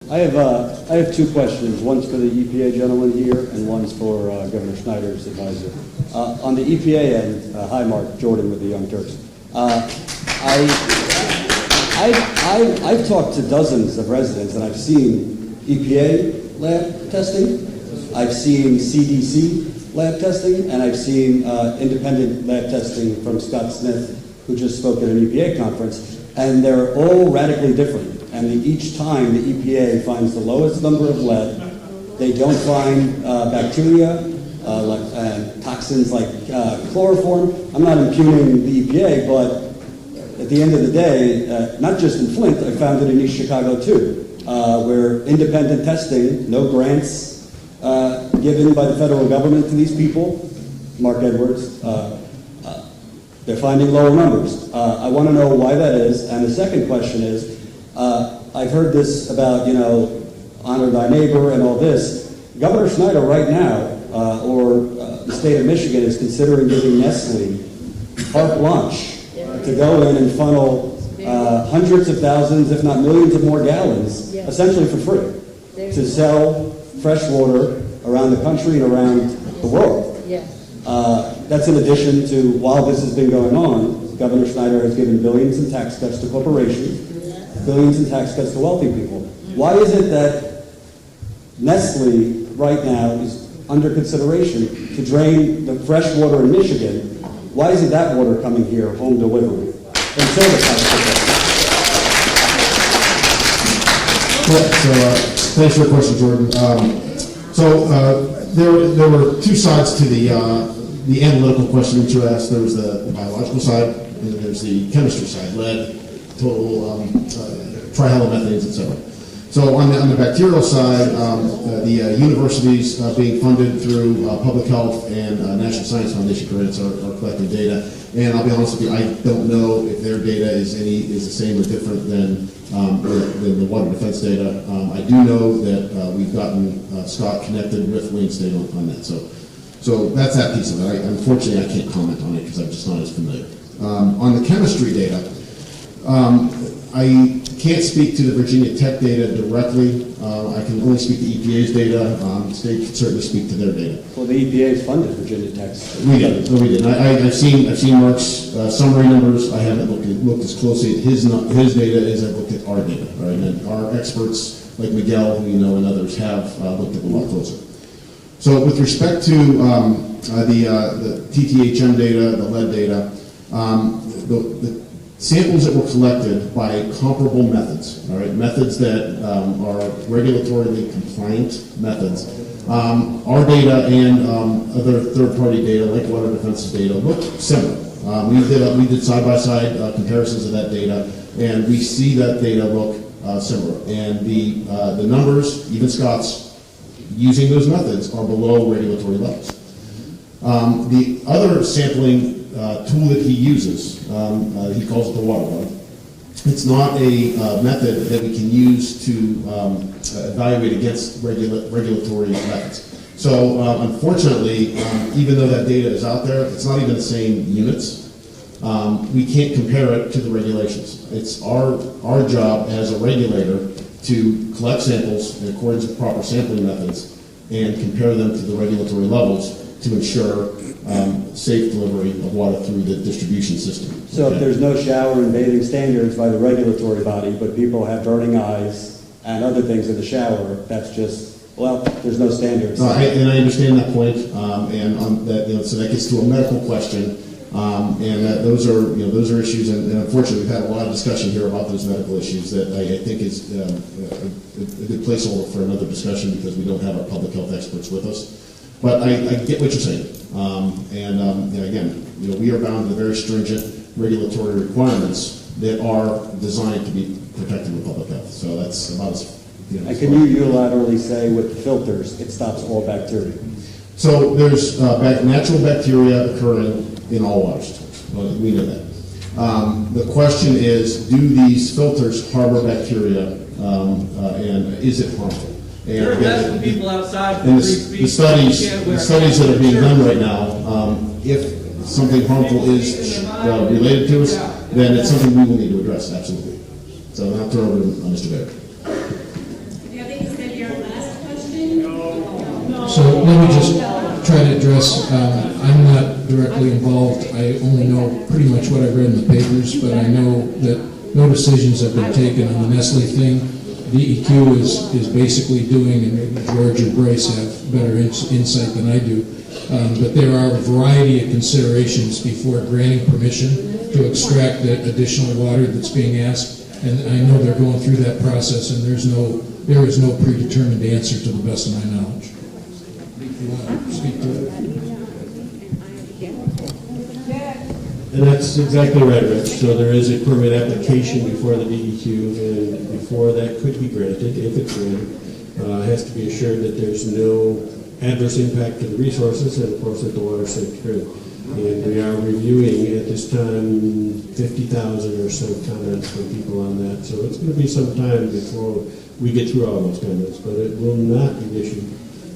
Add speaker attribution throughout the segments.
Speaker 1: I have two questions. One's for the EPA gentleman here, and one's for Governor Schneider's advisor. On the EPA end, hi Mark, Jordan with the Young Turks. I've talked to dozens of residents, and I've seen EPA lab testing, I've seen CDC lab testing, and I've seen independent lab testing from Scott Smith, who just spoke at an EPA conference, and they're all radically different. And each time the EPA finds the lowest number of lead, they don't find bacteria, toxins like chloroform. I'm not impugning the EPA, but at the end of the day, not just in Flint, I found it in East Chicago too, where independent testing, no grants given by the federal government to these people, Mark Edwards, they're finding lower numbers. I want to know why that is. And the second question is, I've heard this about, honor thy neighbor and all this. Governor Schneider right now, or the state of Michigan, is considering giving Nestle carte blanche to go in and funnel hundreds of thousands, if not millions of more gallons, essentially for free, to sell fresh water around the country and around the world. That's in addition to, while this has been going on, Governor Schneider has given billions in tax cuts to corporations, billions in tax cuts to wealthy people. Why is it that Nestle right now is under consideration to drain the fresh water in Michigan? Why isn't that water coming here, home delivery? And so
Speaker 2: thanks for the question, Jordan. There were two sides to the analytical question that you asked. There was the biological side, and then there's the chemistry side, lead, total trihalomethanes, etc. So on the bacterial side, the universities being funded through public health and National Science Foundation grants are collecting data. And I'll be honest with you, I don't know if their data is the same or different than the water defense data. I do know that we've gotten Scott connected with Wayne State on that. So that's that piece of it. Unfortunately, I can't comment on it because I'm just not as familiar. On the chemistry data, I can't speak to the Virginia Tech data directly. I can only speak to EPA's data. The state can certainly speak to their data.
Speaker 1: Well, the EPA's funded Virginia Tech.
Speaker 2: We did. I've seen Mark's summary numbers. I haven't looked as closely at his data as I've looked at our data. Right? And our experts, like Miguel, who you know, and others, have looked at them a lot closer. So with respect to the TTHM data, the lead data, the samples that were collected by comparable methods, all right, methods that are regulatorily compliant methods, our data and other third-party data, like water defense data, look similar. We did side-by-side comparisons of that data, and we see that data look similar. And the numbers, even Scott's, using those methods are below regulatory levels. The other sampling tool that he uses, he calls it the water log. It's not a method that we can use to evaluate against regulatory methods. So unfortunately, even though that data is out there, it's not even the same units. We can't compare it to the regulations. It's our job as a regulator to collect samples in accordance with proper sampling methods and compare them to the regulatory levels to ensure safe delivery of water through the distribution system.
Speaker 1: So if there's no shower and bathing standards by the regulatory body, but people have burning eyes and other things in the shower, that's just, well, there's no standards.
Speaker 2: And I understand that point, and on that, so that gets to a medical question. Those are issues, and unfortunately, we've had a lot of discussion here about those medical issues that I think is a good placeholder for another discussion because we don't have our public health experts with us. But I get what you're saying, again, we are bound to very stringent regulatory requirements that are designed to be protecting the public health. So that's about as.
Speaker 1: And can you unilaterally say with filters it stops all bacteria?
Speaker 2: So there's natural bacteria occurring in all water systems. We know that. The question is, do these filters harbor bacteria, and is it harmful?
Speaker 3: You're arresting people outside.
Speaker 2: And the studies that are being done right now, if something harmful is related to us, then it's something we will need to address, absolutely. So I'll turn over to Mr. Baird.
Speaker 4: let me just try to address, I'm not directly involved. I only know pretty much what I've read in the papers, but I know that no decisions have been taken on the Nestle thing. DEQ is basically doing, and maybe George or Bryce have better insight than I do, but there are a variety of considerations before granting permission to extract that additional water that's being asked, and I know they're going through that process, and there is no predetermined answer to the best of my knowledge. If you want to speak to it.
Speaker 5: And that's exactly right, Rich. So there is a permit application before the DEQ, and before that could be granted, if it's granted, has to be assured that there's no adverse impact to the resources, and of course that the water is safe to drink. And we are reviewing at this time 50,000 or so comments from people on that. So it's going to be some time before we get through all those comments, but it will not be issued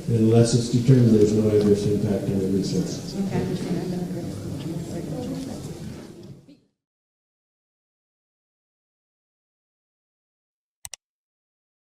Speaker 5: unless it's determined there's no adverse impact on the resources.
Speaker 6: Okay.